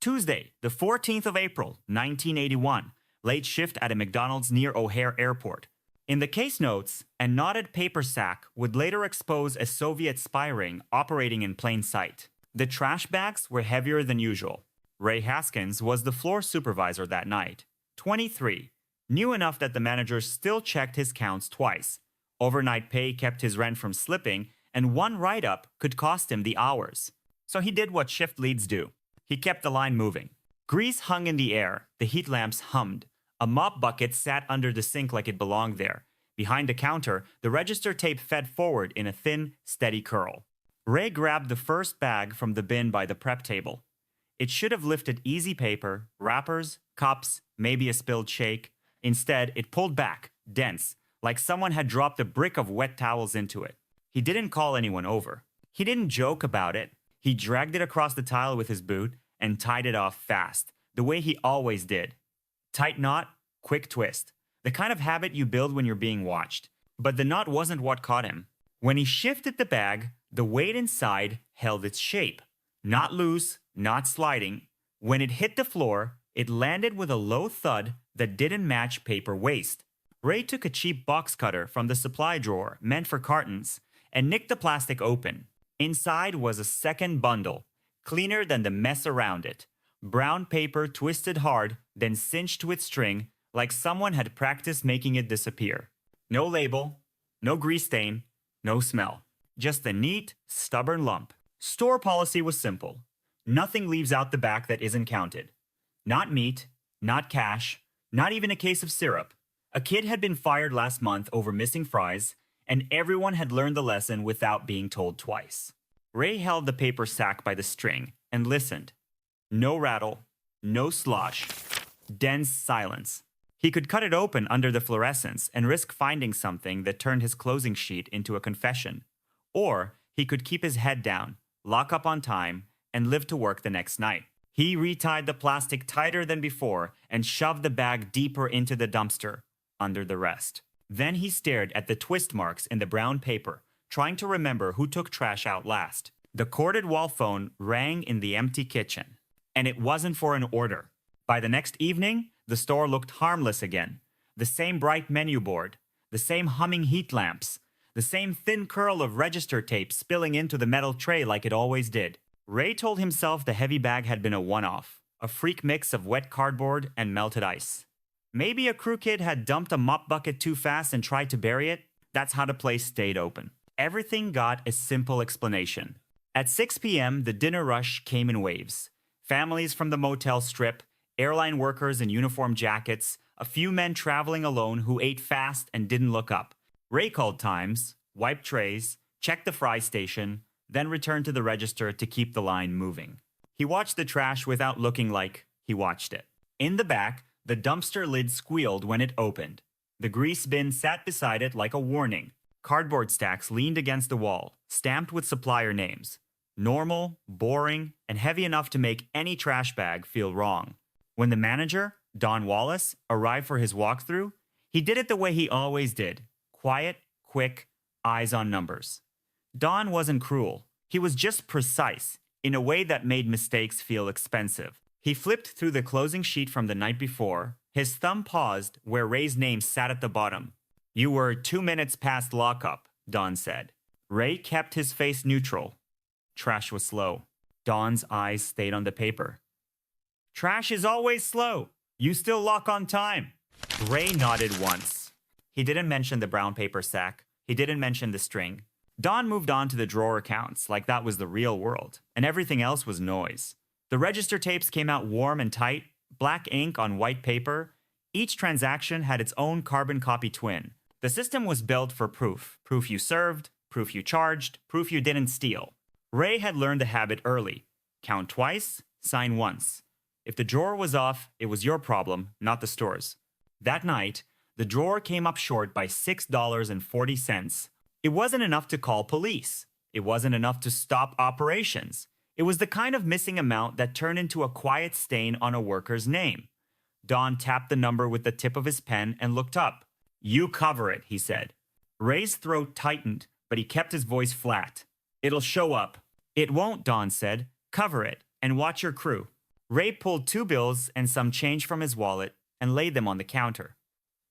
Tuesday, the 14th of April, 1981. Late shift at a McDonald's near O'Hare Airport. In the case notes, a knotted paper sack would later expose a Soviet spy ring operating in plain sight. The trash bags were heavier than usual. Ray Haskins was the floor supervisor that night. 23. Knew enough that the manager still checked his counts twice. Overnight pay kept his rent from slipping, and one write-up could cost him the hours. So he did what shift leads do. He kept the line moving. Grease hung in the air, the heat lamps hummed. A mop bucket sat under the sink like it belonged there. Behind the counter, the register tape fed forward in a thin, steady curl. Ray grabbed the first bag from the bin by the prep table. It should have lifted easy paper, wrappers, cups, maybe a spilled shake. Instead, it pulled back, dense, like someone had dropped a brick of wet towels into it. He didn't call anyone over. He didn't joke about it. He dragged it across the tile with his boot and tied it off fast, the way he always did. Tight knot, quick twist. The kind of habit you build when you're being watched. But the knot wasn't what caught him. When he shifted the bag, the weight inside held its shape. Not loose, not sliding. When it hit the floor, it landed with a low thud that didn't match paper waste. Ray took a cheap box cutter from the supply drawer meant for cartons and nicked the plastic open. Inside was a second bundle, cleaner than the mess around it. Brown paper twisted hard, then cinched with string, like someone had practiced making it disappear. No label, no grease stain, no smell. Just a neat, stubborn lump. Store policy was simple. Nothing leaves out the back that isn't counted. Not meat, not cash, not even a case of syrup. A kid had been fired last month over missing fries, and everyone had learned the lesson without being told twice. Ray held the paper sack by the string and listened. No rattle, no slosh, dense silence. He could cut it open under the fluorescence and risk finding something that turned his closing sheet into a confession. Or he could keep his head down, lock up on time, and live to work the next night. He retied the plastic tighter than before and shoved the bag deeper into the dumpster, under the rest. Then he stared at the twist marks in the brown paper, trying to remember who took trash out last. The corded wall phone rang in the empty kitchen. And it wasn't for an order. By the next evening, the store looked harmless again. The same bright menu board, the same humming heat lamps, the same thin curl of register tape spilling into the metal tray like it always did. Ray told himself the heavy bag had been a one-off, a freak mix of wet cardboard and melted ice. Maybe a crew kid had dumped a mop bucket too fast and tried to bury it. That's how the place stayed open. Everything got a simple explanation. At 6 p.m., the dinner rush came in waves. Families from the motel strip, airline workers in uniform jackets, a few men traveling alone who ate fast and didn't look up. Ray called times, wiped trays, checked the fry station, then returned to the register to keep the line moving. He watched the trash without looking like he watched it. In the back, the dumpster lid squealed when it opened. The grease bin sat beside it like a warning. Cardboard stacks leaned against the wall, stamped with supplier names. Normal, boring, and heavy enough to make any trash bag feel wrong. When the manager, Don Wallace, arrived for his walkthrough, he did it the way he always did. Quiet, quick, eyes on numbers. Don wasn't cruel. He was just precise, in a way that made mistakes feel expensive. He flipped through the closing sheet from the night before. His thumb paused where Ray's name sat at the bottom. "You were 2 minutes past lockup," Don said. Ray kept his face neutral. Trash was slow. Don's eyes stayed on the paper. "Trash is always slow. You still lock on time." Ray nodded once. He didn't mention the brown paper sack. He didn't mention the string. Don moved on to the drawer accounts like that was the real world, and everything else was noise. The register tapes came out warm and tight, black ink on white paper. Each transaction had its own carbon copy twin. The system was built for proof. Proof you served, proof you charged, proof you didn't steal. Ray had learned the habit early. Count twice, sign once. If the drawer was off, it was your problem, not the store's. That night, the drawer came up short by $6.40. It wasn't enough to call police. It wasn't enough to stop operations. It was the kind of missing amount that turned into a quiet stain on a worker's name. Don tapped the number with the tip of his pen and looked up. "You cover it," he said. Ray's throat tightened, but he kept his voice flat. "It'll show up." "It won't," Don said. "Cover it, and watch your crew." Ray pulled 2 bills and some change from his wallet and laid them on the counter.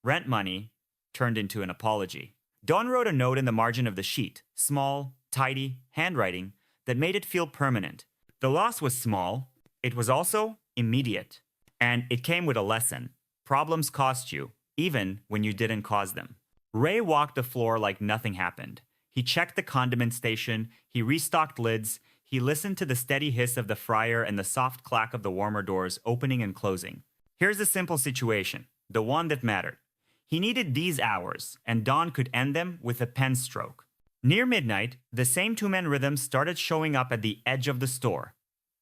Rent money turned into an apology. Don wrote a note in the margin of the sheet, small, tidy, handwriting that made it feel permanent. The loss was small, it was also immediate, and it came with a lesson. Problems cost you, even when you didn't cause them. Ray walked the floor like nothing happened. He checked the condiment station, he restocked lids, he listened to the steady hiss of the fryer and the soft clack of the warmer doors opening and closing. Here's a simple situation, the one that mattered. He needed these hours, and Don could end them with a pen stroke. Near midnight, the same two-man rhythm started showing up at the edge of the store.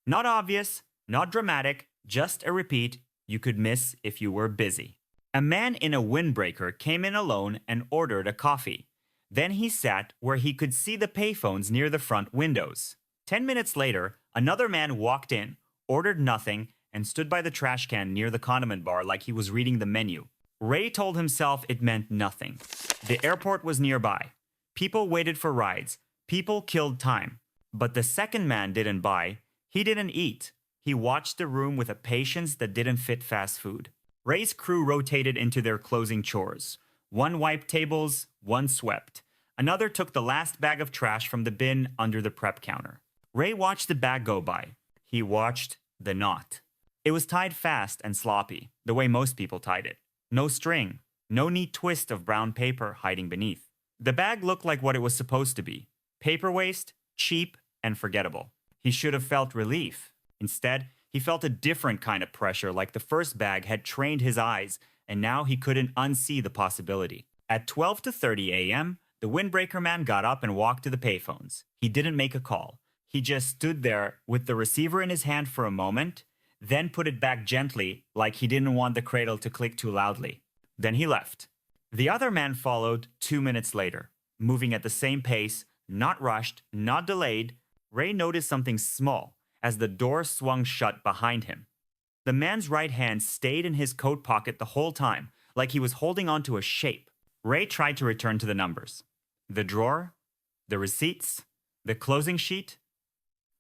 Not obvious, not dramatic, just a repeat you could miss if you were busy. A man in a windbreaker came in alone and ordered a coffee. Then he sat where he could see the payphones near the front windows. 10 minutes later, another man walked in, ordered nothing, and stood by the trash can near the condiment bar like he was reading the menu. Ray told himself it meant nothing. The airport was nearby. People waited for rides. People killed time. But the second man didn't buy. He didn't eat. He watched the room with a patience that didn't fit fast food. Ray's crew rotated into their closing chores. One wiped tables, one swept. Another took the last bag of trash from the bin under the prep counter. Ray watched the bag go by. He watched the knot. It was tied fast and sloppy, the way most people tied it. No string, no neat twist of brown paper hiding beneath. The bag looked like what it was supposed to be. Paper waste, cheap, and forgettable. He should have felt relief. Instead, he felt a different kind of pressure, like the first bag had trained his eyes, and now he couldn't unsee the possibility. At 12:30 a.m., the windbreaker man got up and walked to the payphones. He didn't make a call. He just stood there with the receiver in his hand for a moment, then put it back gently, like he didn't want the cradle to click too loudly. Then he left. The other man followed 2 minutes later, moving at the same pace, not rushed, not delayed. Ray noticed something small as the door swung shut behind him. The man's right hand stayed in his coat pocket the whole time, like he was holding onto a shape. Ray tried to return to the numbers. The drawer, the receipts, the closing sheet,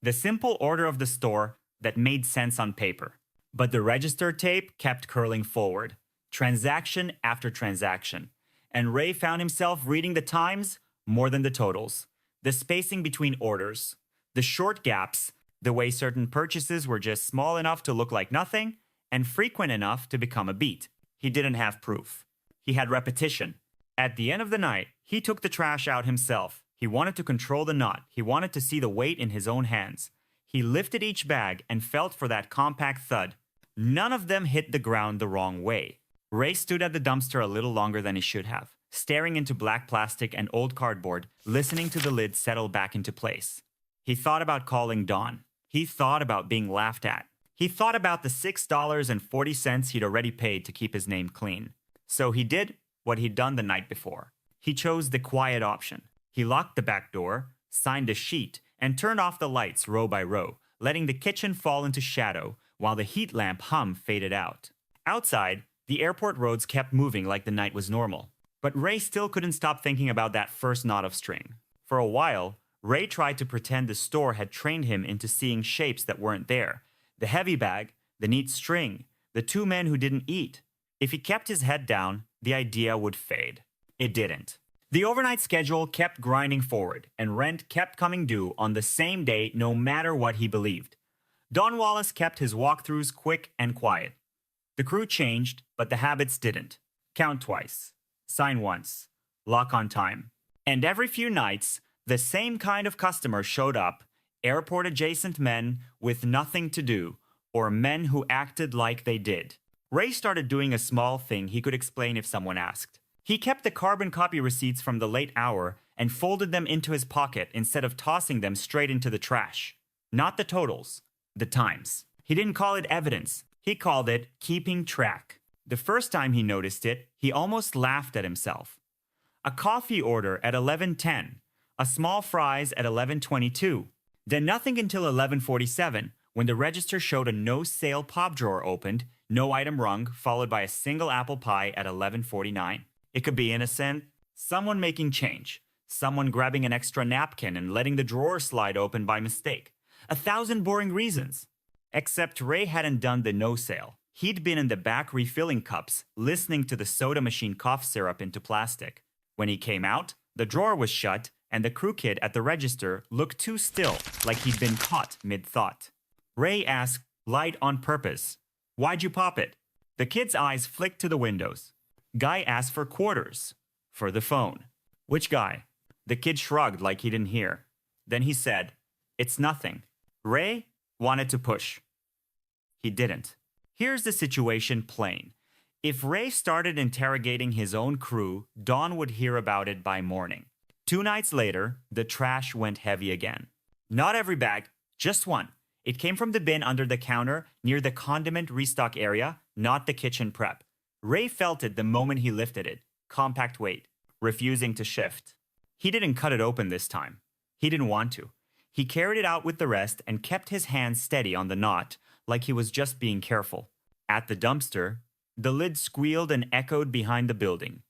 the simple order of the store that made sense on paper. But the register tape kept curling forward, transaction after transaction, and Ray found himself reading the times more than the totals, the spacing between orders, the short gaps, the way certain purchases were just small enough to look like nothing and frequent enough to become a beat. He didn't have proof. He had repetition. At the end of the night, he took the trash out himself. He wanted to control the knot. He wanted to see the weight in his own hands. He lifted each bag and felt for that compact thud. None of them hit the ground the wrong way. Ray stood at the dumpster a little longer than he should have, staring into black plastic and old cardboard, listening to the lid settle back into place. He thought about calling Don. He thought about being laughed at. He thought about the $6.40 he'd already paid to keep his name clean. So he did what he'd done the night before. He chose the quiet option. He locked the back door, signed a sheet, and turned off the lights row by row, letting the kitchen fall into shadow while the heat lamp hum faded out. Outside, the airport roads kept moving like the night was normal. But Ray still couldn't stop thinking about that first knot of string. For a while, Ray tried to pretend the store had trained him into seeing shapes that weren't there. The heavy bag, the neat string, the two men who didn't eat. If he kept his head down, the idea would fade. It didn't. The overnight schedule kept grinding forward, and rent kept coming due on the same day no matter what he believed. Don Wallace kept his walkthroughs quick and quiet. The crew changed, but the habits didn't. Count twice. Sign once. Lock on time. And every few nights, the same kind of customer showed up, airport-adjacent men with nothing to do, or men who acted like they did. Ray started doing a small thing he could explain if someone asked. He kept the carbon copy receipts from the late hour and folded them into his pocket instead of tossing them straight into the trash. Not the totals, the times. He didn't call it evidence. He called it keeping track. The first time he noticed it, he almost laughed at himself. A coffee order at 11:10, a small fries at 11:22, then nothing until 11:47 when the register showed a no-sale pop drawer opened, no item rung, followed by a single apple pie at 11:49. It could be innocent, someone making change, someone grabbing an extra napkin and letting the drawer slide open by mistake. 1,000 boring reasons. Except Ray hadn't done the no sale. He'd been in the back refilling cups, listening to the soda machine cough syrup into plastic. When he came out, the drawer was shut, and the crew kid at the register looked too still, like he'd been caught mid-thought. Ray asked, light on purpose, "Why'd you pop it?" The kid's eyes flicked to the windows. Guy asked for quarters. For the phone. Which guy? The kid shrugged like he didn't hear. Then he said, "It's nothing." Ray wanted to push. He didn't. Here's the situation plain. If Ray started interrogating his own crew, Don would hear about it by morning. 2 nights later, the trash went heavy again. Not every bag, just one. It came from the bin under the counter near the condiment restock area, not the kitchen prep. Ray felt it the moment he lifted it. Compact weight, refusing to shift. He didn't cut it open this time. He didn't want to. He carried it out with the rest and kept his hands steady on the knot, like he was just being careful. At the dumpster, the lid squealed and echoed behind the building.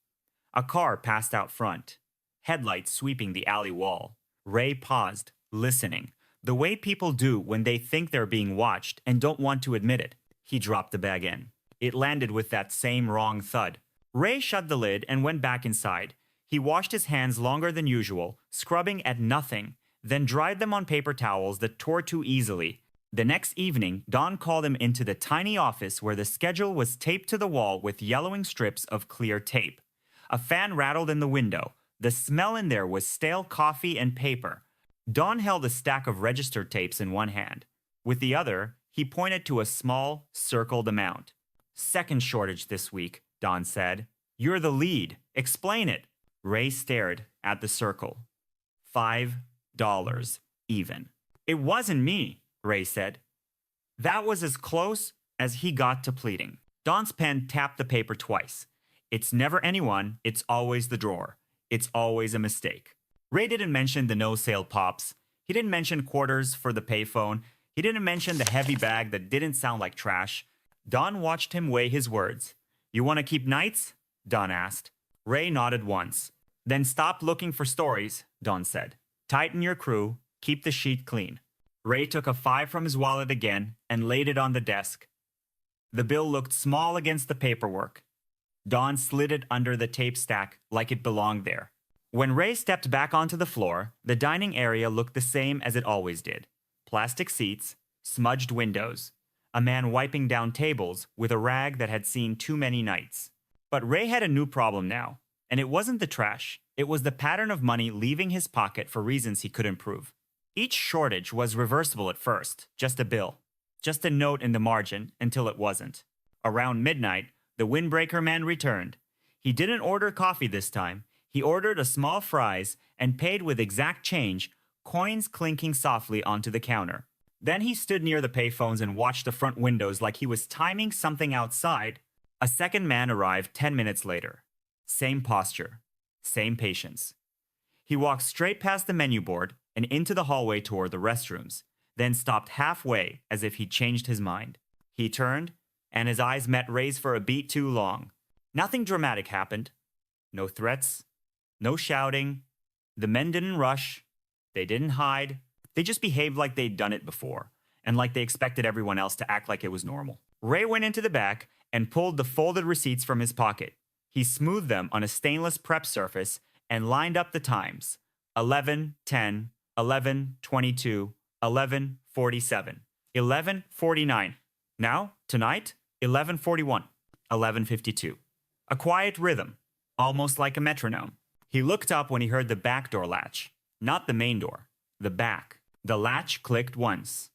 A car passed out front, headlights sweeping the alley wall. Ray paused, listening, the way people do when they think they're being watched and don't want to admit it. He dropped the bag in. It landed with that same wrong thud. Ray shut the lid and went back inside. He washed his hands longer than usual, scrubbing at nothing, then dried them on paper towels that tore too easily. The next evening, Don called him into the tiny office where the schedule was taped to the wall with yellowing strips of clear tape. A fan rattled in the window. The smell in there was stale coffee and paper. Don held a stack of register tapes in one hand. With the other, he pointed to a small, circled amount. "Second shortage this week," Don said. "You're the lead. Explain it." Ray stared at the circle. $5 even. "It wasn't me," Ray said. That was as close as he got to pleading. Don's pen tapped the paper twice. "It's never anyone, it's always the drawer. It's always a mistake." Ray didn't mention the no-sale pops. He didn't mention quarters for the payphone. He didn't mention the heavy bag that didn't sound like trash. Don watched him weigh his words. "You want to keep nights?" Don asked. Ray nodded once. "Then stop looking for stories," Don said. "Tighten your crew. Keep the sheet clean." Ray took a $5 from his wallet again and laid it on the desk. The bill looked small against the paperwork. Don slid it under the tape stack like it belonged there. When Ray stepped back onto the floor, the dining area looked the same as it always did. Plastic seats, smudged windows, a man wiping down tables with a rag that had seen too many nights. But Ray had a new problem now, and it wasn't the trash. It was the pattern of money leaving his pocket for reasons he couldn't prove. Each shortage was reversible at first, just a bill, just a note in the margin until it wasn't. Around midnight, the windbreaker man returned. He didn't order coffee this time. He ordered a small fries and paid with exact change, coins clinking softly onto the counter. Then he stood near the payphones and watched the front windows like he was timing something outside. A second man arrived 10 minutes later. Same posture, same patience. He walked straight past the menu board and into the hallway toward the restrooms, then stopped halfway as if he'd changed his mind. He turned, and his eyes met Ray's for a beat too long. Nothing dramatic happened. No threats, no shouting. The men didn't rush. They didn't hide. They just behaved like they'd done it before, and like they expected everyone else to act like it was normal. Ray went into the back and pulled the folded receipts from his pocket. He smoothed them on a stainless prep surface and lined up the times. 11:10, 11:22, 11:47, 11:49. Now, tonight, 11:41, 11:52. A quiet rhythm, almost like a metronome. He looked up when he heard the back door latch. Not the main door, the back. The latch clicked once.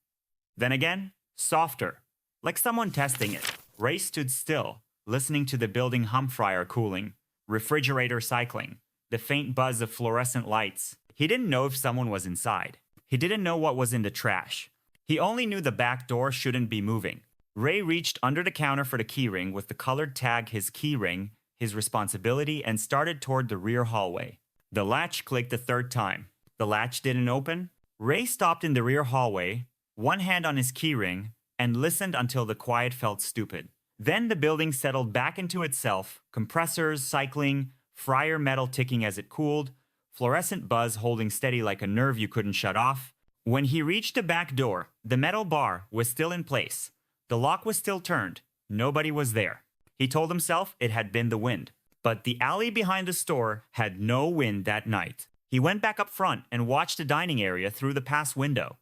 Then again, softer, like someone testing it. Ray stood still, listening to the building hum fryer cooling, refrigerator cycling, the faint buzz of fluorescent lights. He didn't know if someone was inside. He didn't know what was in the trash. He only knew the back door shouldn't be moving. Ray reached under the counter for the keyring with the colored tag his keyring, his responsibility, and started toward the rear hallway. The latch clicked a third time. The latch didn't open. Ray stopped in the rear hallway, one hand on his keyring, and listened until the quiet felt stupid. Then the building settled back into itself, compressors cycling, fryer metal ticking as it cooled, fluorescent buzz holding steady like a nerve you couldn't shut off. When he reached the back door, the metal bar was still in place. The lock was still turned. Nobody was there. He told himself it had been the wind. But the alley behind the store had no wind that night. He went back up front and watched the dining area through the pass window.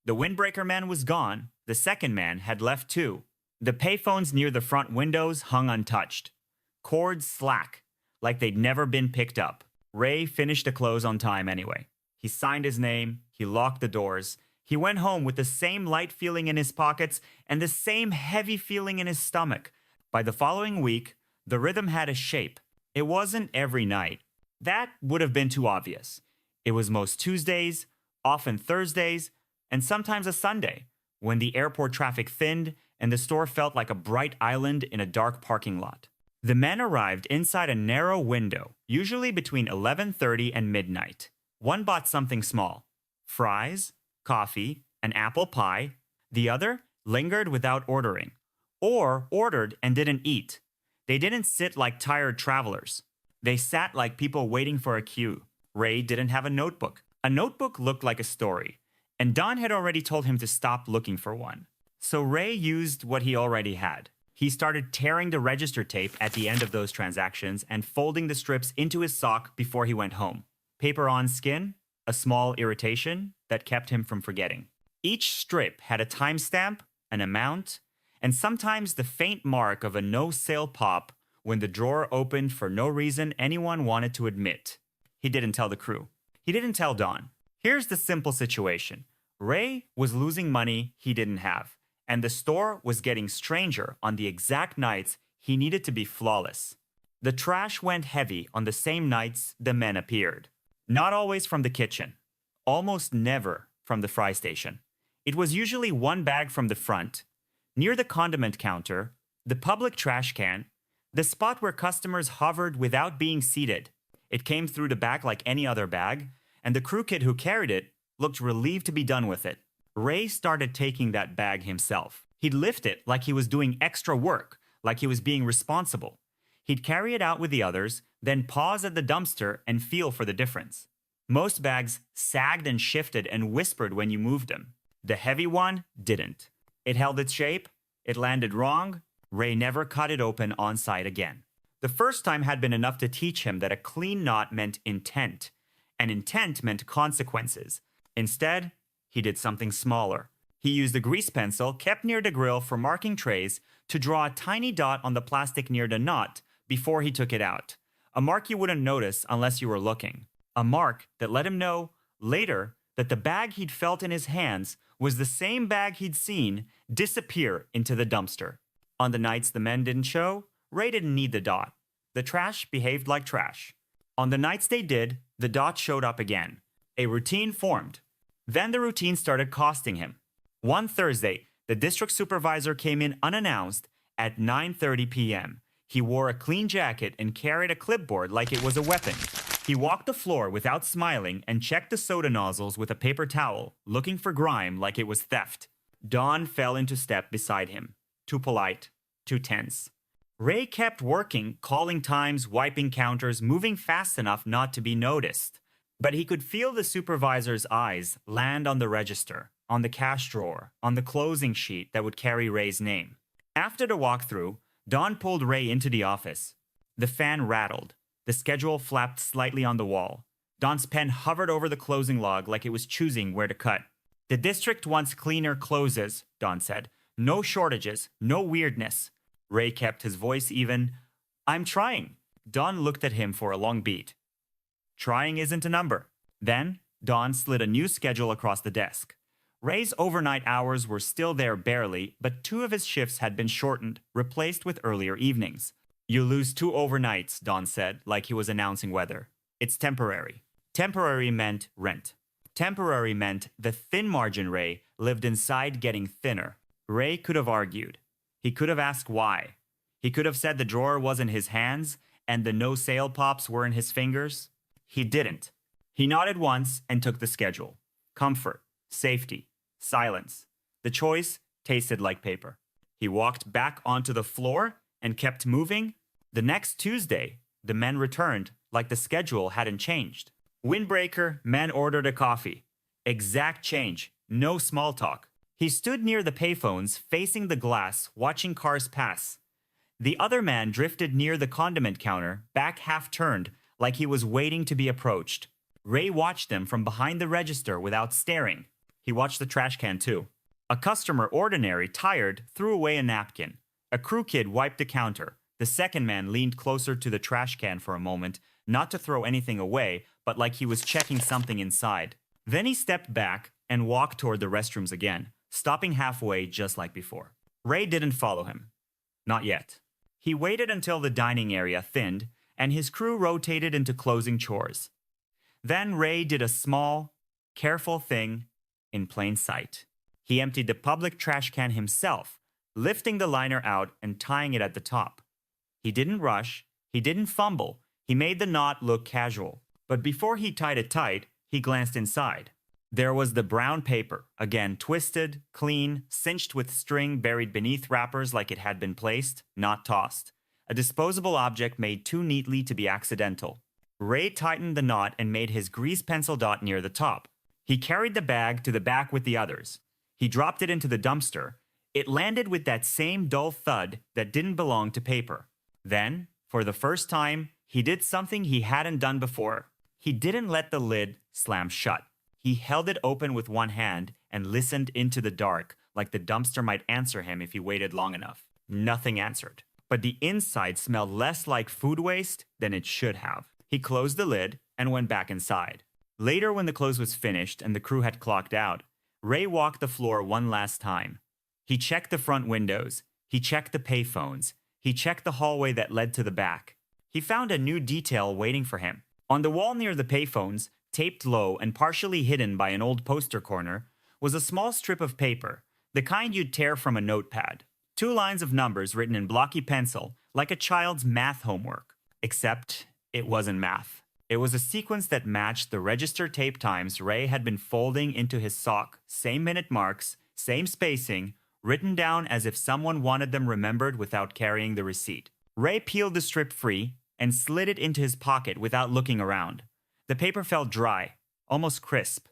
The windbreaker man was gone. The second man had left too. The payphones near the front windows hung untouched. Cords slack, like they'd never been picked up. Ray finished the close on time anyway. He signed his name. He locked the doors. He went home with the same light feeling in his pockets and the same heavy feeling in his stomach. By the following week, the rhythm had a shape. It wasn't every night. That would have been too obvious. It was most Tuesdays, often Thursdays, and sometimes a Sunday, when the airport traffic thinned and the store felt like a bright island in a dark parking lot. The men arrived inside a narrow window, usually between 11:30 and midnight. One bought something small, fries, coffee, an apple pie. The other lingered without ordering, or ordered and didn't eat. They didn't sit like tired travelers. They sat like people waiting for a queue. Ray didn't have a notebook. A notebook looked like a story, and Don had already told him to stop looking for one. So Ray used what he already had. He started tearing the register tape at the end of those transactions and folding the strips into his sock before he went home. Paper on skin, a small irritation that kept him from forgetting. Each strip had a timestamp, an amount, and sometimes the faint mark of a no-sale pop when the drawer opened for no reason anyone wanted to admit. He didn't tell the crew. He didn't tell Don. Here's the simple situation. Ray was losing money he didn't have, and the store was getting stranger on the exact nights he needed to be flawless. The trash went heavy on the same nights the men appeared. Not always from the kitchen. Almost never from the fry station. It was usually one bag from the front, near the condiment counter, the public trash can, the spot where customers hovered without being seated. It came through the back like any other bag, and the crew kid who carried it looked relieved to be done with it. Ray started taking that bag himself. He'd lift it like he was doing extra work, like he was being responsible. He'd carry it out with the others, then pause at the dumpster and feel for the difference. Most bags sagged and shifted and whispered when you moved them. The heavy one didn't. It held its shape. It landed wrong. Ray never cut it open on site again. The first time had been enough to teach him that a clean knot meant intent, and intent meant consequences. Instead, he did something smaller. He used a grease pencil kept near the grill for marking trays to draw a tiny dot on the plastic near the knot before he took it out. A mark you wouldn't notice unless you were looking. A mark that let him know later that the bag he'd felt in his hands was the same bag he'd seen disappear into the dumpster. On the nights the men didn't show, Ray didn't need the dot. The trash behaved like trash. On the nights they did, the dot showed up again. A routine formed. Then the routine started costing him. One Thursday, the district supervisor came in unannounced at 9:30 p.m. He wore a clean jacket and carried a clipboard like it was a weapon. He walked the floor without smiling and checked the soda nozzles with a paper towel, looking for grime like it was theft. Don fell into step beside him. Too polite, too tense. Ray kept working, calling times, wiping counters, moving fast enough not to be noticed. But he could feel the supervisor's eyes land on the register, on the cash drawer, on the closing sheet that would carry Ray's name. After the walkthrough, Don pulled Ray into the office. The fan rattled. The schedule flapped slightly on the wall. Don's pen hovered over the closing log like it was choosing where to cut. The district wants cleaner closes, Don said. No shortages, no weirdness. Ray kept his voice even. I'm trying. Don looked at him for a long beat. Trying isn't a number. Then, Don slid a new schedule across the desk. Ray's overnight hours were still there barely, but 2 of his shifts had been shortened, replaced with earlier evenings. You lose 2 overnights, Don said, like he was announcing weather. It's temporary. Temporary meant rent. Temporary meant the thin margin Ray lived inside getting thinner. Ray could have argued. He could have asked why. He could have said the drawer was in his hands and the no-sale pops were in his fingers. He didn't. He nodded once and took the schedule. Comfort, safety, silence. The choice tasted like paper. He walked back onto the floor and kept moving. The next Tuesday, the men returned like the schedule hadn't changed. Windbreaker, men ordered a coffee. Exact change, No small talk. He stood near the payphones, facing the glass, watching cars pass. The other man drifted near the condiment counter, back half-turned, like he was waiting to be approached. Ray watched them from behind the register without staring. He watched the trash can too. A customer, ordinary, tired, threw away a napkin. A crew kid wiped the counter. The second man leaned closer to the trash can for a moment, not to throw anything away, but like he was checking something inside. Then he stepped back and walked toward the restrooms again, stopping halfway just like before. Ray didn't follow him. Not yet. He waited until the dining area thinned, and his crew rotated into closing chores. Then Ray did a small, careful thing in plain sight. He emptied the public trash can himself, lifting the liner out and tying it at the top. He didn't rush, he didn't fumble, he made the knot look casual. But before he tied it tight, he glanced inside. There was the brown paper, again twisted, clean, cinched with string buried beneath wrappers like it had been placed, not tossed. A disposable object made too neatly to be accidental. Ray tightened the knot and made his grease pencil dot near the top. He carried the bag to the back with the others. He dropped it into the dumpster. It landed with that same dull thud that didn't belong to paper. Then, for the first time, he did something he hadn't done before. He didn't let the lid slam shut. He held it open with one hand and listened into the dark, like the dumpster might answer him if he waited long enough. Nothing answered. But the inside smelled less like food waste than it should have. He closed the lid and went back inside. Later, when the close was finished and the crew had clocked out, Ray walked the floor one last time. He checked the front windows. He checked the payphones. He checked the hallway that led to the back. He found a new detail waiting for him. On the wall near the payphones, taped low and partially hidden by an old poster corner, was a small strip of paper, the kind you'd tear from a notepad. 2 lines of numbers written in blocky pencil, like a child's math homework. Except it wasn't math. It was a sequence that matched the register tape times Ray had been folding into his sock, same minute marks, same spacing, written down as if someone wanted them remembered without carrying the receipt. Ray peeled the strip free and slid it into his pocket without looking around. The paper felt dry, almost crisp.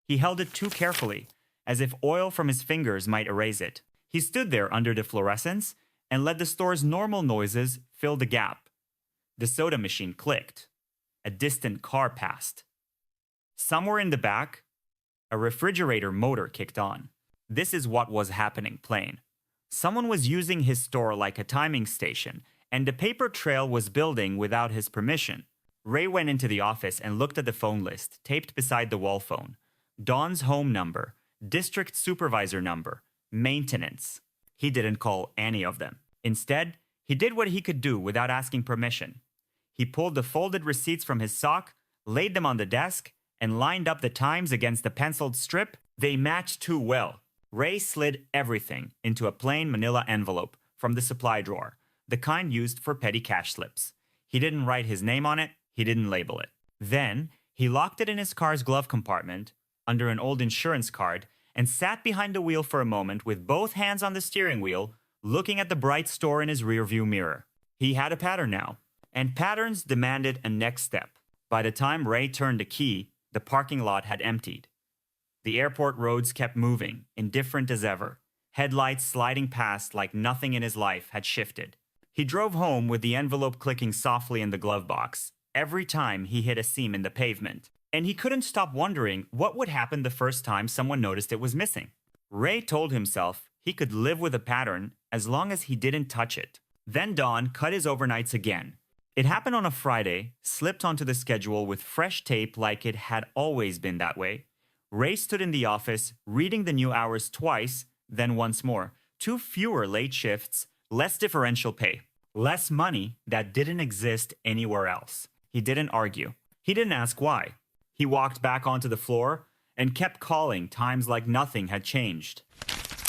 He held it too carefully, as if oil from his fingers might erase it. He stood there under the fluorescence and let the store's normal noises fill the gap. The soda machine clicked. A distant car passed. Somewhere in the back, a refrigerator motor kicked on. This is what was happening plain. Someone was using his store like a timing station, and the paper trail was building without his permission. Ray went into the office and looked at the phone list, taped beside the wall phone. Dawn's home number, district supervisor number, maintenance. He didn't call any of them. Instead, he did what he could do without asking permission. He pulled the folded receipts from his sock, laid them on the desk, and lined up the times against the penciled strip. They matched too well. Ray slid everything into a plain manila envelope from the supply drawer, the kind used for petty cash slips. He didn't write his name on it. He didn't label it. Then, he locked it in his car's glove compartment, under an old insurance card, and sat behind the wheel for a moment with both hands on the steering wheel, looking at the bright store in his rearview mirror. He had a pattern now, and patterns demanded a next step. By the time Ray turned the key, the parking lot had emptied. The airport roads kept moving, indifferent as ever, headlights sliding past like nothing in his life had shifted. He drove home with the envelope clicking softly in the glove box every time he hit a seam in the pavement, and he couldn't stop wondering what would happen the first time someone noticed it was missing. Ray told himself he could live with a pattern as long as he didn't touch it. Then Dawn cut his overnights again. It happened on a Friday, slipped onto the schedule with fresh tape like it had always been that way. Ray stood in the office, reading the new hours twice, then once more. 2 fewer late shifts, less differential pay, less money that didn't exist anywhere else. He didn't argue. He didn't ask why. He walked back onto the floor and kept calling times like nothing had changed.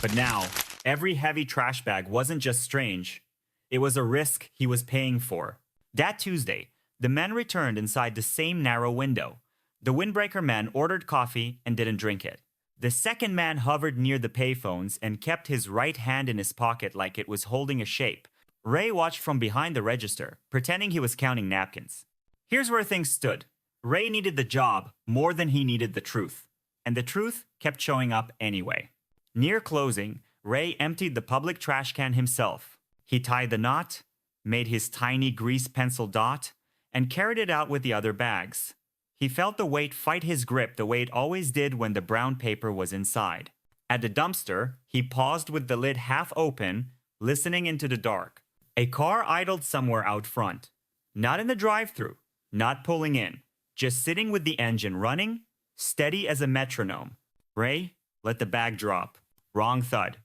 But now, every heavy trash bag wasn't just strange. It was a risk he was paying for. That Tuesday, the men returned inside the same narrow window. The windbreaker man ordered coffee and didn't drink it. The second man hovered near the payphones and kept his right hand in his pocket like it was holding a shape. Ray watched from behind the register, pretending he was counting napkins. Here's where things stood. Ray needed the job more than he needed the truth. and the truth kept showing up anyway. Near closing, Ray emptied the public trash can himself. He tied the knot, made his tiny grease pencil dot, and carried it out with the other bags. He felt the weight fight his grip the way it always did when the brown paper was inside. At the dumpster, he paused with the lid half open, listening into the dark. A car idled somewhere out front. Not in the drive-thru, not pulling in, just sitting with the engine running, steady as a metronome. Ray let the bag drop. Wrong thud.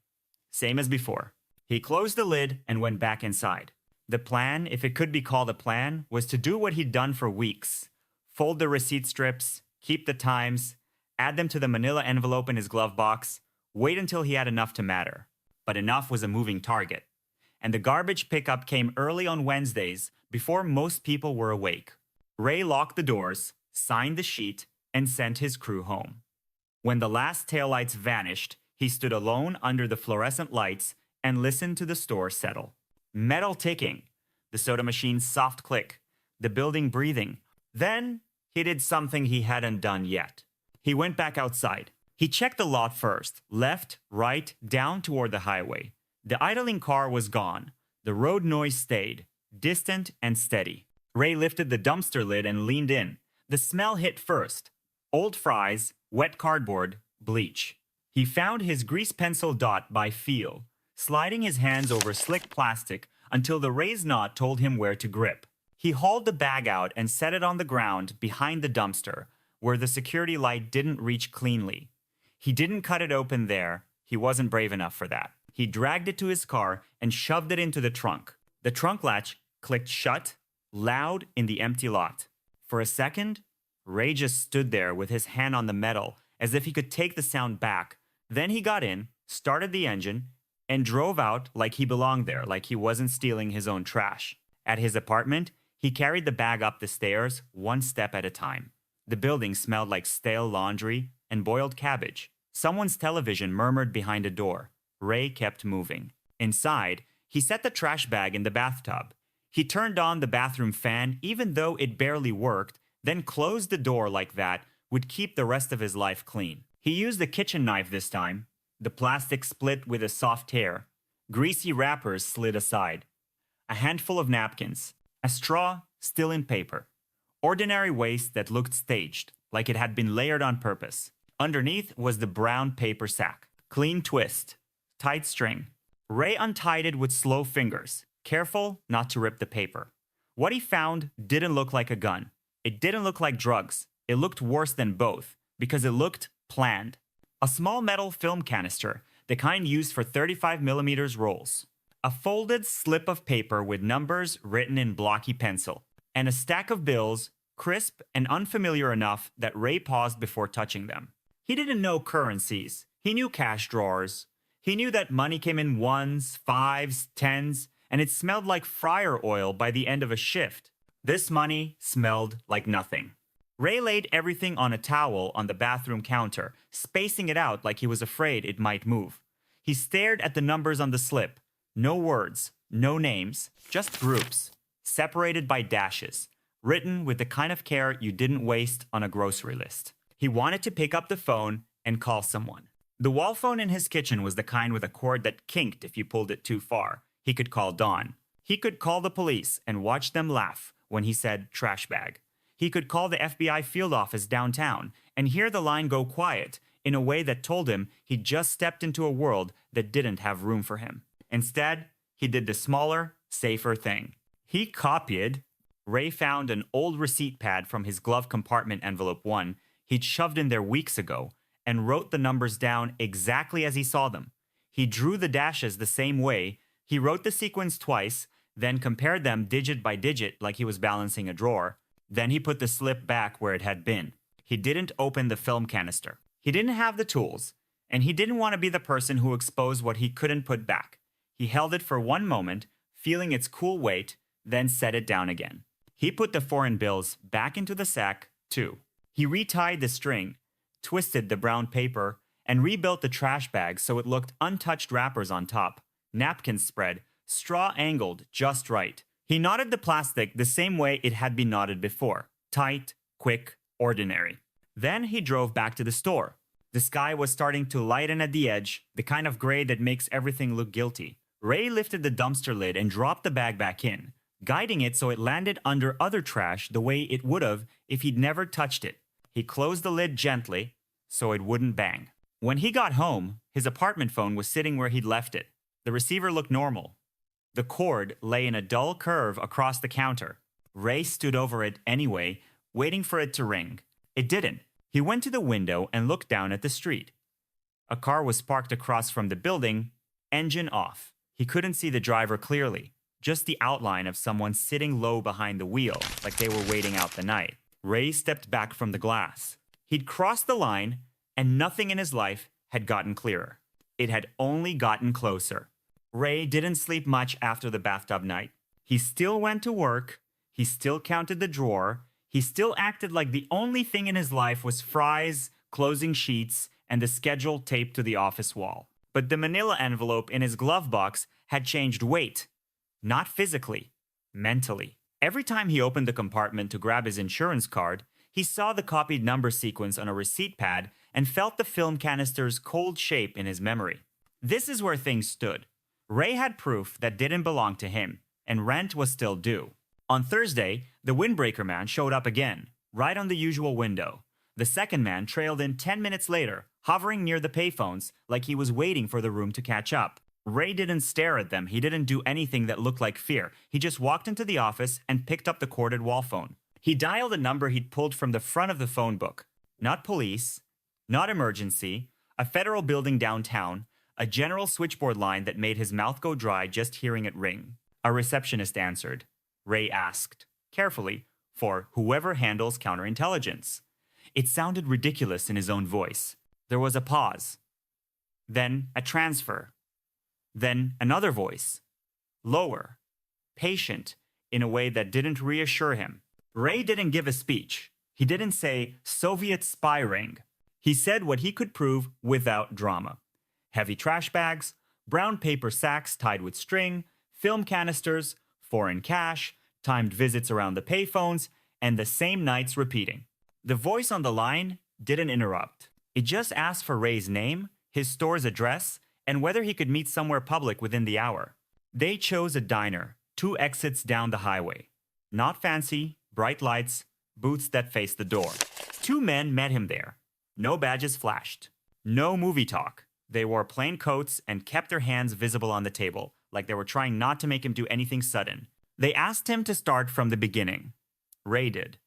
Same as before. He closed the lid and went back inside. The plan, if it could be called a plan, was to do what he'd done for weeks. Fold the receipt strips, keep the times, add them to the manila envelope in his glove box, wait until he had enough to matter. But enough was a moving target. And the garbage pickup came early on Wednesdays before most people were awake. Ray locked the doors, signed the sheet, and sent his crew home. When the last taillights vanished, he stood alone under the fluorescent lights and listened to the store settle. Metal ticking, the soda machine's soft click, the building breathing. Then he did something he hadn't done yet. He went back outside. He checked the lot first, left, right, down toward the highway. The idling car was gone. The road noise stayed, distant and steady. Ray lifted the dumpster lid and leaned in. The smell hit first. Old fries, wet cardboard, bleach. He found his grease pencil dot by feel, sliding his hands over slick plastic until the raised knot told him where to grip. He hauled the bag out and set it on the ground behind the dumpster, where the security light didn't reach cleanly. He didn't cut it open there. He wasn't brave enough for that. He dragged it to his car and shoved it into the trunk. The trunk latch clicked shut, loud in the empty lot. For a second, Ray just stood there with his hand on the metal, as if he could take the sound back. Then he got in, started the engine, and drove out like he belonged there, like he wasn't stealing his own trash. At his apartment, he carried the bag up the stairs, one step at a time. The building smelled like stale laundry and boiled cabbage. Someone's television murmured behind a door. Ray kept moving. Inside, he set the trash bag in the bathtub. He turned on the bathroom fan even though it barely worked, then closed the door like that would keep the rest of his life clean. He used the kitchen knife this time. The plastic split with a soft tear. Greasy wrappers slid aside. A handful of napkins. A straw still in paper. Ordinary waste that looked staged, like it had been layered on purpose. Underneath was the brown paper sack. Clean twist. Tight string. Ray untied it with slow fingers, careful not to rip the paper. What he found didn't look like a gun. It didn't look like drugs. It looked worse than both, because it looked planned. A small metal film canister, the kind used for 35mm rolls. A folded slip of paper with numbers written in blocky pencil. And a stack of bills, crisp and unfamiliar enough that Ray paused before touching them. He didn't know currencies. He knew cash drawers. He knew that money came in ones, fives, tens, and it smelled like fryer oil by the end of a shift. This money smelled like nothing. Ray laid everything on a towel on the bathroom counter, spacing it out like he was afraid it might move. He stared at the numbers on the slip. No words, no names, just groups, separated by dashes, written with the kind of care you didn't waste on a grocery list. He wanted to pick up the phone and call someone. The wall phone in his kitchen was the kind with a cord that kinked if you pulled it too far. He could call Dawn. He could call the police and watch them laugh when he said trash bag. He could call the FBI field office downtown and hear the line go quiet in a way that told him he'd just stepped into a world that didn't have room for him. Instead, he did the smaller, safer thing. He copied. Ray found an old receipt pad from his glove compartment envelope 1 he'd shoved in there weeks ago and wrote the numbers down exactly as he saw them. He drew the dashes the same way. He wrote the sequence twice, then compared them digit by digit like he was balancing a drawer. Then he put the slip back where it had been. He didn't open the film canister. He didn't have the tools, and he didn't want to be the person who exposed what he couldn't put back. He held it for one moment, feeling its cool weight, then set it down again. He put the foreign bills back into the sack, too. He retied the string, twisted the brown paper, and rebuilt the trash bag so it looked untouched wrappers on top, napkins spread, straw angled just right. He knotted the plastic the same way it had been knotted before, tight, quick, ordinary. Then he drove back to the store. The sky was starting to lighten at the edge, the kind of gray that makes everything look guilty. Ray lifted the dumpster lid and dropped the bag back in, guiding it so it landed under other trash the way it would have if he'd never touched it. He closed the lid gently so it wouldn't bang. When he got home, his apartment phone was sitting where he'd left it. The receiver looked normal. The cord lay in a dull curve across the counter. Ray stood over it anyway, waiting for it to ring. It didn't. He went to the window and looked down at the street. A car was parked across from the building, engine off. He couldn't see the driver clearly, just the outline of someone sitting low behind the wheel, like they were waiting out the night. Ray stepped back from the glass. He'd crossed the line, and nothing in his life had gotten clearer. It had only gotten closer. Ray didn't sleep much after the bathtub night. He still went to work. He still counted the drawer. He still acted like the only thing in his life was fries, closing sheets, and the schedule taped to the office wall. But the manila envelope in his glove box had changed weight. Not physically, mentally. Every time he opened the compartment to grab his insurance card, he saw the copied number sequence on a receipt pad and felt the film canister's cold shape in his memory. This is where things stood. Ray had proof that didn't belong to him, and rent was still due. On Thursday, the windbreaker man showed up again, right on the usual window. The second man trailed in 10 minutes later, hovering near the payphones like he was waiting for the room to catch up. Ray didn't stare at them. He didn't do anything that looked like fear. He just walked into the office and picked up the corded wall phone. He dialed a number he'd pulled from the front of the phone book. Not police, not emergency, a federal building downtown, a general switchboard line that made his mouth go dry just hearing it ring. A receptionist answered. Ray asked, carefully, for whoever handles counterintelligence. It sounded ridiculous in his own voice. There was a pause. Then a transfer. Then another voice. Lower. Patient, in a way that didn't reassure him. Ray didn't give a speech. He didn't say, Soviet spy ring. He said what he could prove without drama. Heavy trash bags, brown paper sacks tied with string, film canisters, foreign cash, timed visits around the payphones, and the same nights repeating. The voice on the line didn't interrupt. It just asked for Ray's name, his store's address, and whether he could meet somewhere public within the hour. They chose a diner, 2 exits down the highway. Not fancy, bright lights, booths that faced the door. 2 men met him there. No badges flashed. No movie talk. They wore plain coats and kept their hands visible on the table, like they were trying not to make him do anything sudden. They asked him to start from the beginning. Ray did.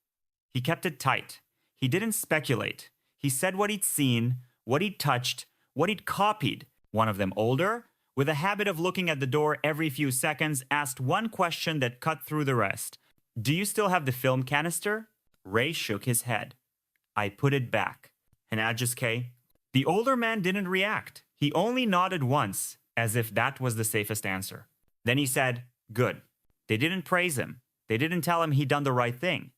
He kept it tight. He didn't speculate. He said what he'd seen, what he'd touched, what he'd copied. One of them, older, with a habit of looking at the door every few seconds, asked one question that cut through the rest. Do you still have the film canister? Ray shook his head. I put it back. And Ajiske? The older man didn't react. He only nodded once, as if that was the safest answer. Then he said, good. They didn't praise him. They didn't tell him he'd done the right thing.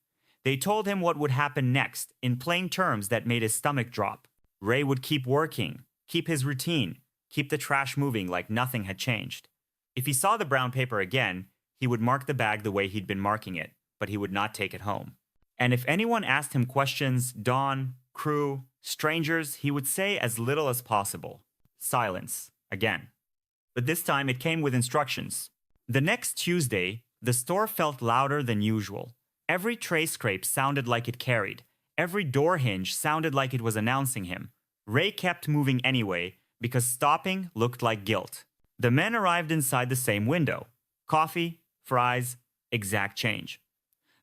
They told him what would happen next, in plain terms that made his stomach drop. Ray would keep working, keep his routine, keep the trash moving like nothing had changed. If he saw the brown paper again, he would mark the bag the way he'd been marking it, but he would not take it home. And if anyone asked him questions, Dawn, crew, strangers, he would say as little as possible. Silence, again. But this time it came with instructions. The next Tuesday, the store felt louder than usual. Every tray scrape sounded like it carried. Every door hinge sounded like it was announcing him. Ray kept moving anyway, because stopping looked like guilt. The men arrived inside the same window. Coffee, fries, exact change.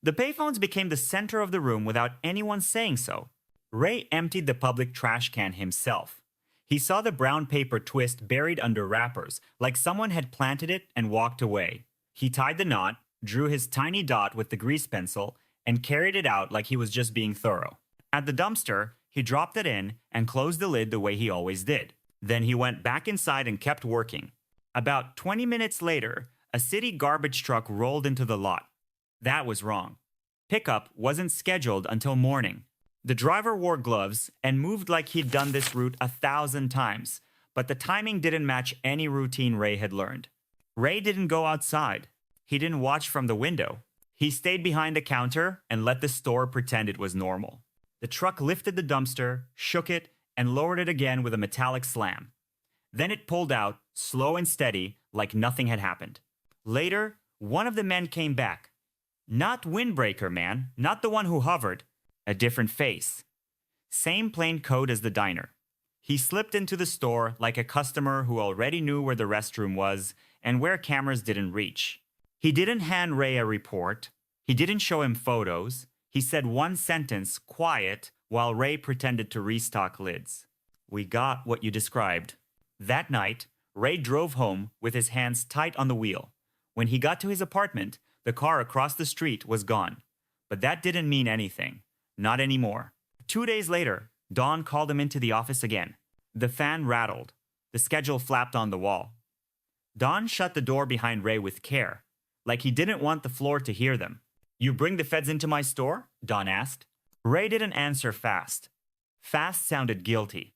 The payphones became the center of the room without anyone saying so. Ray emptied the public trash can himself. He saw the brown paper twist buried under wrappers, like someone had planted it and walked away. He tied the knot, drew his tiny dot with the grease pencil, and carried it out like he was just being thorough. At the dumpster, he dropped it in and closed the lid the way he always did. Then he went back inside and kept working. About 20 minutes later, a city garbage truck rolled into the lot. That was wrong. Pickup wasn't scheduled until morning. The driver wore gloves and moved like he'd done this route 1,000 times, but the timing didn't match any routine Ray had learned. Ray didn't go outside. He didn't watch from the window. He stayed behind the counter and let the store pretend it was normal. The truck lifted the dumpster, shook it, and lowered it again with a metallic slam. Then it pulled out, slow and steady, like nothing had happened. Later, one of the men came back. Not Windbreaker Man, not the one who hovered. A different face. Same plain coat as the diner. He slipped into the store like a customer who already knew where the restroom was and where cameras didn't reach. He didn't hand Ray a report. He didn't show him photos. He said one sentence, quiet, while Ray pretended to restock lids. We got what you described. That night, Ray drove home with his hands tight on the wheel. When he got to his apartment, the car across the street was gone. But that didn't mean anything. Not anymore. 2 days later, Dawn called him into the office again. The fan rattled. The schedule flapped on the wall. Dawn shut the door behind Ray with care, like he didn't want the floor to hear them. You bring the feds into my store? Dawn asked. Ray didn't answer fast. Fast sounded guilty.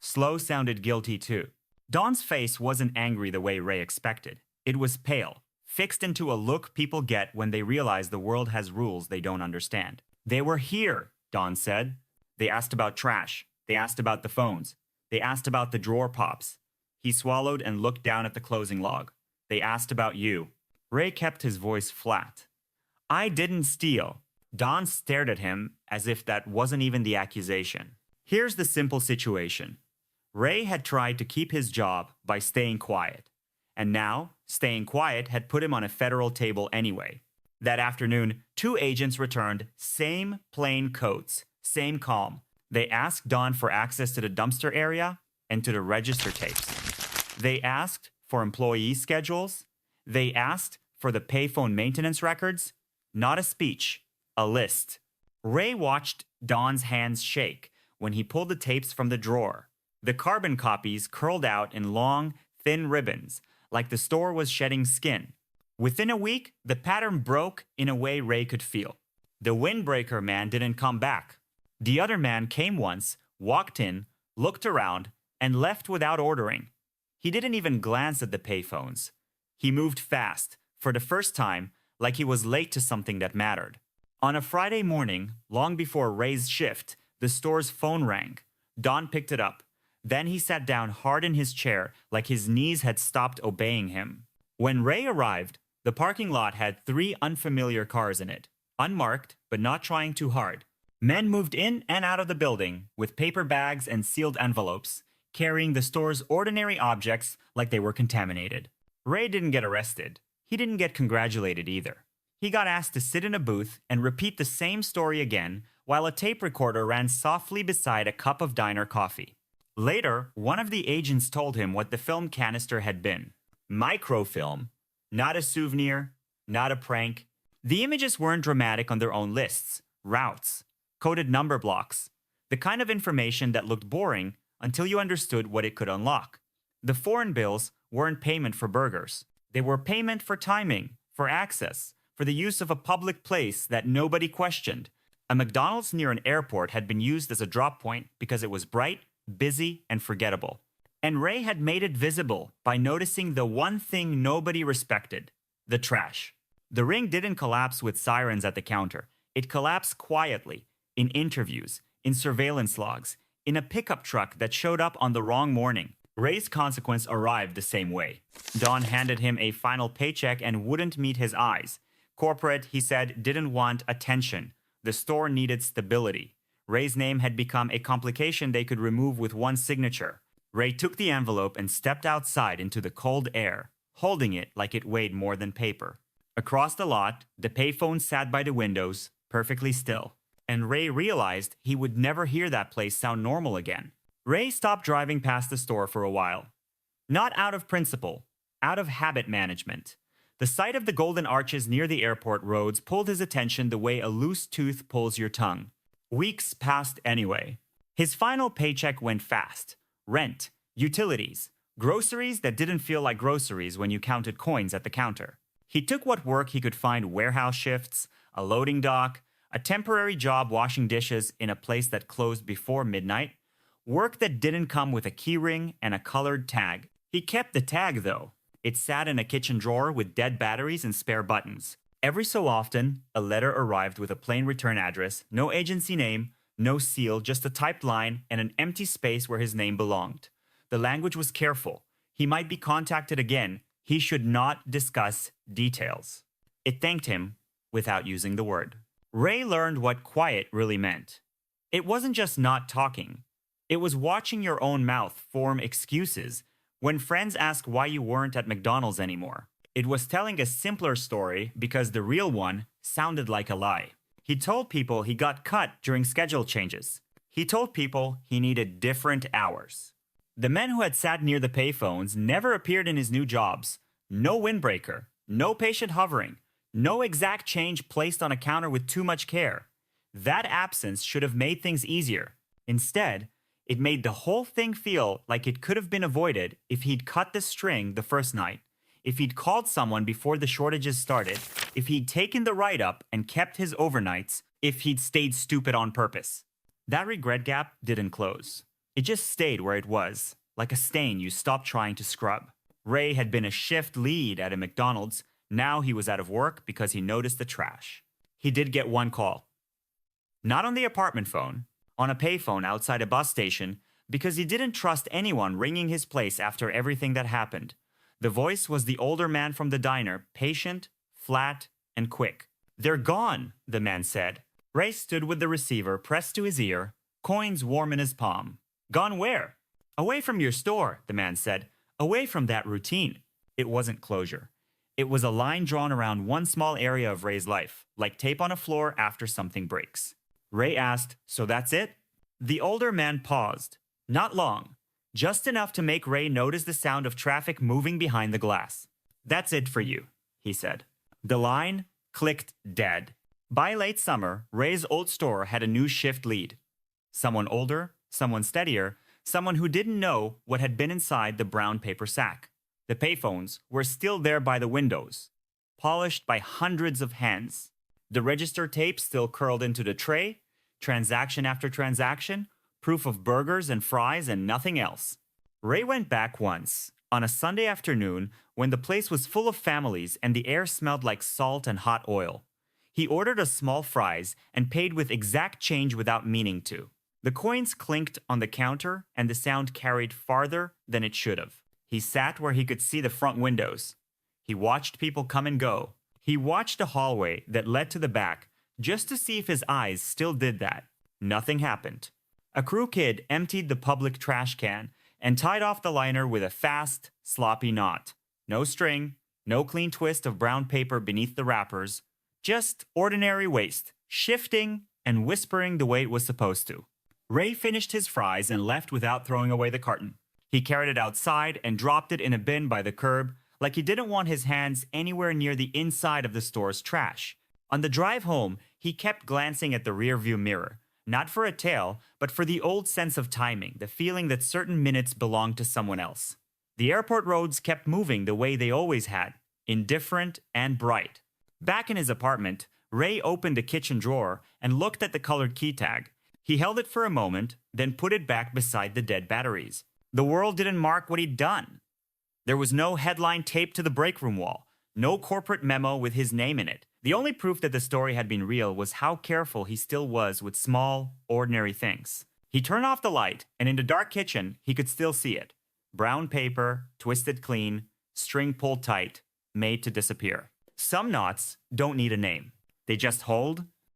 Slow sounded guilty too. Dawn's face wasn't angry the way Ray expected. It was pale, fixed into a look people get when they realize the world has rules they don't understand. They were here, Dawn said. They asked about trash. They asked about the phones. They asked about the drawer pops. He swallowed and looked down at the closing log. They asked about you. Ray kept his voice flat. I didn't steal. Dawn stared at him as if that wasn't even the accusation. Here's the simple situation. Ray had tried to keep his job by staying quiet. And now, staying quiet had put him on a federal table anyway. That afternoon, 2 agents returned, same plain coats, same calm. They asked Dawn for access to the dumpster area and to the register tapes. They asked for employee schedules. They asked for the payphone maintenance records. Not a speech, a list. Ray watched Dawn's hands shake when he pulled the tapes from the drawer. The carbon copies curled out in long, thin ribbons, like the store was shedding skin. Within a week, the pattern broke in a way Ray could feel. The Windbreaker Man didn't come back. The other man came once, walked in, looked around, and left without ordering. He didn't even glance at the payphones. He moved fast, for the first time, like he was late to something that mattered. On a Friday morning, long before Ray's shift, the store's phone rang. Dawn picked it up. Then he sat down hard in his chair, like his knees had stopped obeying him. When Ray arrived, the parking lot had 3 unfamiliar cars in it, unmarked but not trying too hard. Men moved in and out of the building with paper bags and sealed envelopes, carrying the store's ordinary objects like they were contaminated. Ray didn't get arrested. He didn't get congratulated either. He got asked to sit in a booth and repeat the same story again while a tape recorder ran softly beside a cup of diner coffee. Later, one of the agents told him what the film canister had been. Microfilm. Not a souvenir, not a prank. The images weren't dramatic on their own lists, routes, coded number blocks, the kind of information that looked boring until you understood what it could unlock. The foreign bills weren't payment for burgers. They were payment for timing, for access, for the use of a public place that nobody questioned. A McDonald's near an airport had been used as a drop point because it was bright, busy, and forgettable. And Ray had made it visible by noticing the one thing nobody respected, the trash. The ring didn't collapse with sirens at the counter. It collapsed quietly, in interviews, in surveillance logs, in a pickup truck that showed up on the wrong morning. Ray's consequence arrived the same way. Dawn handed him a final paycheck and wouldn't meet his eyes. Corporate, he said, didn't want attention. The store needed stability. Ray's name had become a complication they could remove with one signature. Ray took the envelope and stepped outside into the cold air, holding it like it weighed more than paper. Across the lot, the payphone sat by the windows, perfectly still. And Ray realized he would never hear that place sound normal again. Ray stopped driving past the store for a while. Not out of principle, out of habit management. The sight of the golden arches near the airport roads pulled his attention the way a loose tooth pulls your tongue. Weeks passed anyway. His final paycheck went fast. Rent, utilities, groceries that didn't feel like groceries when you counted coins at the counter. He took what work he could find: warehouse shifts, a loading dock, a temporary job washing dishes in a place that closed before midnight, work that didn't come with a keyring and a colored tag. He kept the tag though. It sat in a kitchen drawer with dead batteries and spare buttons. Every so often, a letter arrived with a plain return address, no agency name, No seal, just a typed line and an empty space where his name belonged. The language was careful. He might be contacted again. He should not discuss details. It thanked him without using the word. Ray learned what quiet really meant. It wasn't just not talking. It was watching your own mouth form excuses when friends ask why you weren't at McDonald's anymore. It was telling a simpler story because the real one sounded like a lie. He told people he got cut during schedule changes. He told people he needed different hours. The men who had sat near the payphones never appeared in his new jobs. No windbreaker, no patient hovering, no exact change placed on a counter with too much care. That absence should have made things easier. Instead, it made the whole thing feel like it could have been avoided if he'd cut the string the first night, if he'd called someone before the shortages started, if he'd taken the write-up and kept his overnights, if he'd stayed stupid on purpose. That regret gap didn't close. It just stayed where it was, like a stain you stopped trying to scrub. Ray had been a shift lead at a McDonald's. Now he was out of work because he noticed the trash. He did get one call. Not on the apartment phone, on a payphone outside a bus station, because he didn't trust anyone ringing his place after everything that happened. The voice was the older man from the diner, patient, flat, and quick. "They're gone," the man said. Ray stood with the receiver pressed to his ear, coins warm in his palm. "Gone where?" "Away from your store," the man said. "Away from that routine." It wasn't closure. It was a line drawn around one small area of Ray's life, like tape on a floor after something breaks. Ray asked, "So that's it?" The older man paused. Not long. Just enough to make Ray notice the sound of traffic moving behind the glass. "That's it for you," he said. The line clicked dead. By late summer, Ray's old store had a new shift lead. Someone older, someone steadier, someone who didn't know what had been inside the brown paper sack. The payphones were still there by the windows, polished by hundreds of hands. The register tape still curled into the tray, transaction after transaction, proof of burgers and fries and nothing else. Ray went back once, on a Sunday afternoon when the place was full of families and the air smelled like salt and hot oil. He ordered a small fries and paid with exact change without meaning to. The coins clinked on the counter and the sound carried farther than it should have. He sat where he could see the front windows. He watched people come and go. He watched a hallway that led to the back just to see if his eyes still did that. Nothing happened. A crew kid emptied the public trash can and tied off the liner with a fast, sloppy knot. No string, no clean twist of brown paper beneath the wrappers, just ordinary waste, shifting and whispering the way it was supposed to. Ray finished his fries and left without throwing away the carton. He carried it outside and dropped it in a bin by the curb, like he didn't want his hands anywhere near the inside of the store's trash. On the drive home, he kept glancing at the rearview mirror, not for a tale, but for the old sense of timing, the feeling that certain minutes belonged to someone else. The airport roads kept moving the way they always had, indifferent and bright. Back in his apartment, Ray opened a kitchen drawer and looked at the colored key tag. He held it for a moment, then put it back beside the dead batteries. The world didn't mark what he'd done. There was no headline taped to the break room wall, no corporate memo with his name in it. The only proof that the story had been real was how careful he still was with small, ordinary things. He turned off the light, and in the dark kitchen, he could still see it. Brown paper, twisted clean, string pulled tight, made to disappear. Some knots don't need a name. They just hold